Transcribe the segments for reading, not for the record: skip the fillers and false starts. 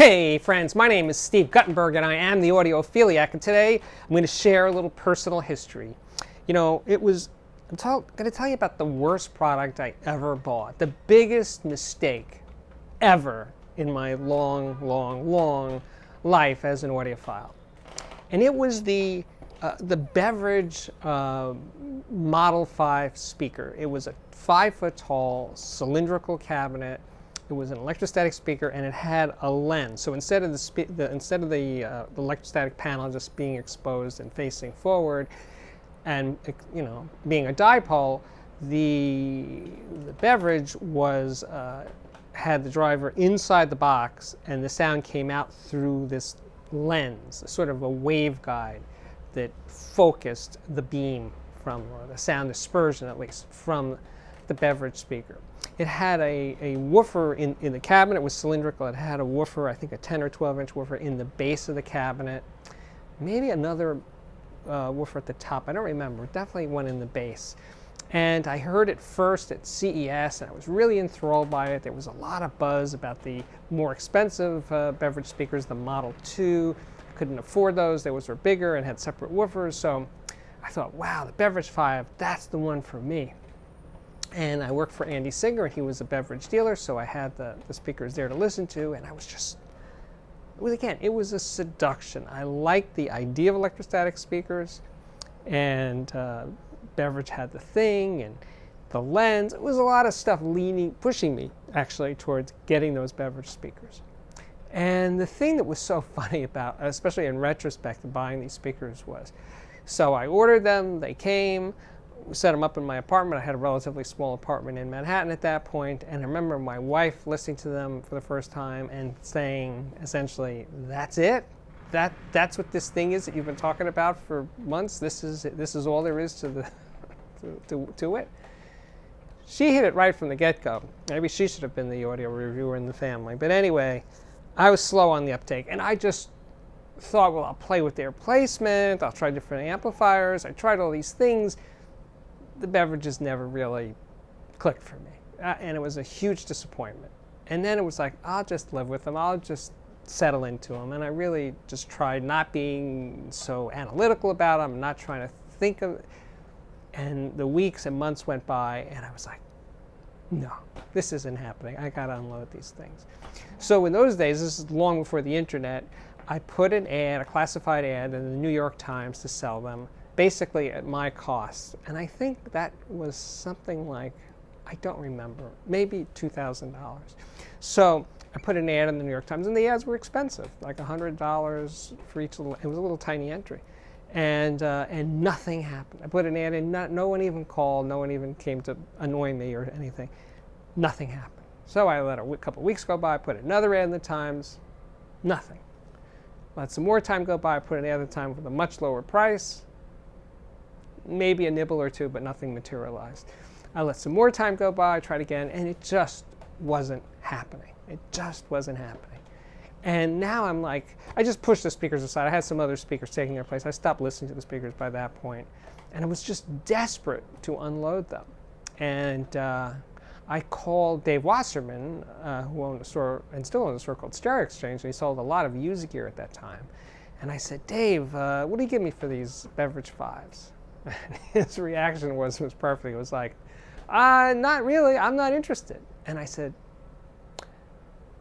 Hey friends, my name is Steve Guttenberg and I am the Audiophiliac, and today I'm going to share a little personal history. I'm going to tell you about the worst product I ever bought, the biggest mistake ever in my long life as an audiophile. And it was the Beveridge Model 5 speaker. It was a 5-foot tall cylindrical cabinet. It was an electrostatic speaker, and it had a lens. So instead of the electrostatic panel just being exposed and facing forward, and being a dipole, the Beveridge was had the driver inside the box, and the sound came out through this lens, sort of a waveguide that focused the beam from, or the sound dispersion at least, from the Beveridge speaker. It had a woofer in the cabinet. It was cylindrical. It had a woofer, I think a 10 or 12-inch woofer in the base of the cabinet. Maybe another woofer at the top. I don't remember. Definitely one in the base. And I heard it first at CES, and I was really enthralled by it. There was a lot of buzz about the more expensive Beveridge speakers, the Model 2. I couldn't afford those. Those were bigger and had separate woofers. So I thought, wow, the Beveridge 5, that's the one for me. And I worked for Andy Singer, and he was a Beveridge dealer, so I had the speakers there to listen to, and I was just, it was a seduction. I liked the idea of electrostatic speakers, and Beveridge had the thing, and the lens. It was a lot of stuff pushing me, actually, towards getting those Beveridge speakers. And the thing that was so funny about, especially in retrospect, buying these speakers was, so I ordered them, they came, set them up in my apartment. I had a relatively small apartment in Manhattan at that point, and I remember my wife listening to them for the first time and saying, essentially, "That's it? That's what this thing is that you've been talking about for months? This is all there is to the to it?" She hit it right from the get-go. Maybe she should have been the audio reviewer in the family. But anyway, I was slow on the uptake, and I just thought, well, I'll play with their placement. I'll try different amplifiers. I tried all these things. The Beverages never really clicked for me, and it was a huge disappointment. And then it was like, I'll just live with them. I'll just settle into them. And I really just tried not being so analytical about them, not trying to think of it. And the weeks and months went by, and I was like, no, this isn't happening. I got to unload these things. So in those days, this is long before the internet, I put an ad, a classified ad, in the New York Times to sell them, basically at my cost. And I think that was something like, I don't remember, maybe $2,000. So I put an ad in the New York Times, and the ads were expensive, like $100 for each little, it was a little tiny entry. And nothing happened. I put an ad in, no one even called, no one even came to annoy me or anything. Nothing happened. So I let a couple weeks go by, put another ad in the Times, nothing. Let some more time go by, put an ad in the Times with a much lower price, maybe a nibble or two, but nothing materialized. I let some more time go by, tried again, and it just wasn't happening. It just wasn't happening. And now I'm like, I just pushed the speakers aside. I had some other speakers taking their place. I stopped listening to the speakers by that point, and I was just desperate to unload them. And I called Dave Wasserman, who owned a store and still owns a store called Stereo Exchange, and he sold a lot of user gear at that time. And I said, Dave, what do you give me for these Beveridge 5s? And his reaction was perfect. It was like, not really, I'm not interested. And I said,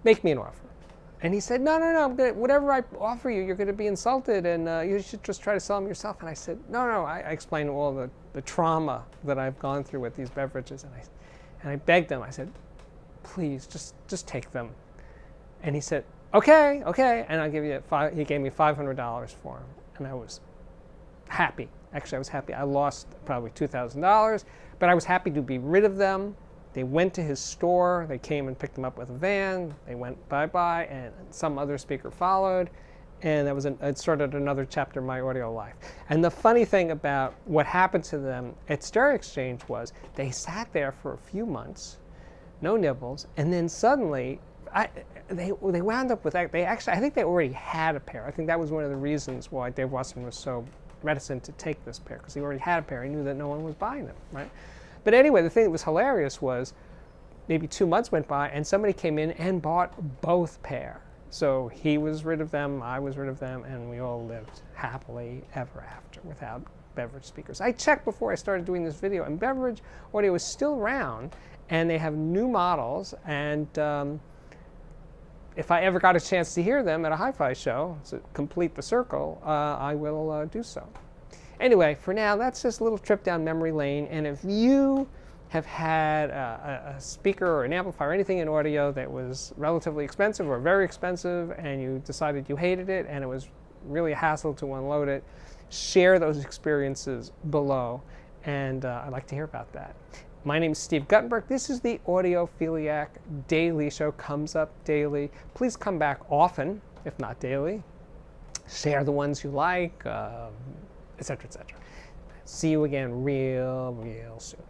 make me an offer. And he said, no, whatever I offer you, you're going to be insulted, and you should just try to sell them yourself. And I said, no, I explained all the trauma that I've gone through with these beverages, and I begged him. I said, please, just take them. And he said, okay, and I'll give you he gave me $500 for them, and I was happy. Actually, I was happy. I lost probably $2,000, but I was happy to be rid of them. They went to his store. They came and picked them up with a van. They went bye-bye, and some other speaker followed. And that was it started another chapter in my audio life. And the funny thing about what happened to them at Stereo Exchange was they sat there for a few months, no nibbles, and then suddenly they wound up with, I think they already had a pair. I think that was one of the reasons why Dave Wasserman was so reticent to take this pair, because he already had a pair. He knew that no one was buying them, right? But anyway, the thing that was hilarious was maybe 2 months went by and somebody came in and bought both pair. So he was rid of them, I was rid of them, and we all lived happily ever after without Beveridge speakers. I checked before I started doing this video, and Beveridge audio is still around, and they have new models, and if I ever got a chance to hear them at a hi-fi show, to complete the circle, I will do so. Anyway, for now, that's just a little trip down memory lane, and if you have had a speaker or an amplifier or anything in audio that was relatively expensive or very expensive, and you decided you hated it and it was really a hassle to unload it, share those experiences below, and I'd like to hear about that. My name is Steve Guttenberg. This is the Audiophiliac Daily Show. Comes up daily. Please come back often, if not daily. Share the ones you like, etc., etc. See you again real soon.